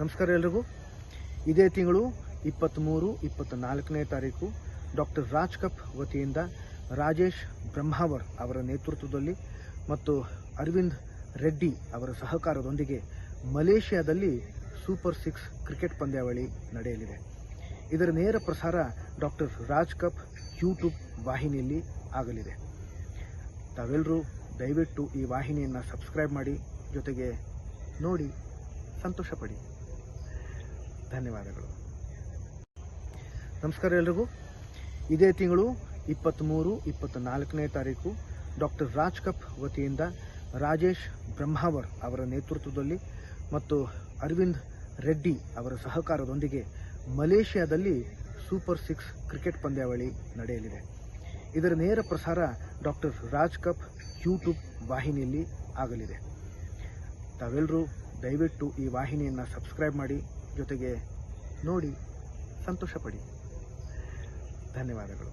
ನಮಸ್ಕಾರ ಎಲ್ರಿಗೂ. ಇದೇ ತಿಂಗಳು 23, 24ನೇ ತಾರೀಕು ಡಾಕ್ಟರ್ ರಾಜ್ ಕಪ್ ವತಿಯಿಂದ ರಾಜೇಶ್ ಬ್ರಹ್ಮಾವರ್ ಅವರ ನೇತೃತ್ವದಲ್ಲಿ ಮತ್ತು ಅರವಿಂದ್ ರೆಡ್ಡಿ ಅವರ ಸಹಕಾರದೊಂದಿಗೆ ಮಲೇಷಿಯಾದಲ್ಲಿ ಸೂಪರ್ 6 ಕ್ರಿಕೆಟ್ ಪಂದ್ಯಾವಳಿ ನಡೆಯಲಿದೆ. ಇದರ ನೇರ ಪ್ರಸಾರ ಡಾಕ್ಟರ್ ರಾಜ್ ಕಪ್ ಯೂಟ್ಯೂಬ್ ವಾಹಿನಿಯಲ್ಲಿ ಆಗಲಿದೆ. ತಾವೆಲ್ಲರೂ ದಯವಿಟ್ಟು ಈ ವಾಹಿನಿಯನ್ನು ಸಬ್ಸ್ಕ್ರೈಬ್ ಮಾಡಿ, ಜೊತೆಗೆ ನೋಡಿ ಸಂತೋಷಪಡಿ. ಧನ್ಯವಾದಗಳು. ನಮಸ್ಕಾರ ಎಲ್ರಿಗೂ. ಇದೇ ತಿಂಗಳು 23, 24ನೇ ತಾರೀಕು ಡಾಕ್ಟರ್ ರಾಜ್ ಕಪ್ ವತಿಯಿಂದ ರಾಜೇಶ್ ಬ್ರಹ್ಮಾವರ್ ಅವರ ನೇತೃತ್ವದಲ್ಲಿ ಮತ್ತು ಅರವಿಂದ್ ರೆಡ್ಡಿ ಅವರ ಸಹಕಾರದೊಂದಿಗೆ ಮಲೇಷಿಯಾದಲ್ಲಿ ಸೂಪರ್ 6 ಕ್ರಿಕೆಟ್ ಪಂದ್ಯಾವಳಿ ನಡೆಯಲಿದೆ. ಇದರ ನೇರ ಪ್ರಸಾರ ಡಾಕ್ಟರ್ ರಾಜ್ ಕಪ್ ಯೂಟ್ಯೂಬ್ ವಾಹಿನಿಯಲ್ಲಿ ಆಗಲಿದೆ. ತಾವೆಲ್ಲರೂ ದಯವಿಟ್ಟು ಈ ವಾಹಿನಿಯನ್ನು ಸಬ್ಸ್ಕ್ರೈಬ್ ಮಾಡಿ, ಜೊತೆಗೆ ನೋಡಿ ಸಂತೋಷಪಡಿ. ಧನ್ಯವಾದಗಳು.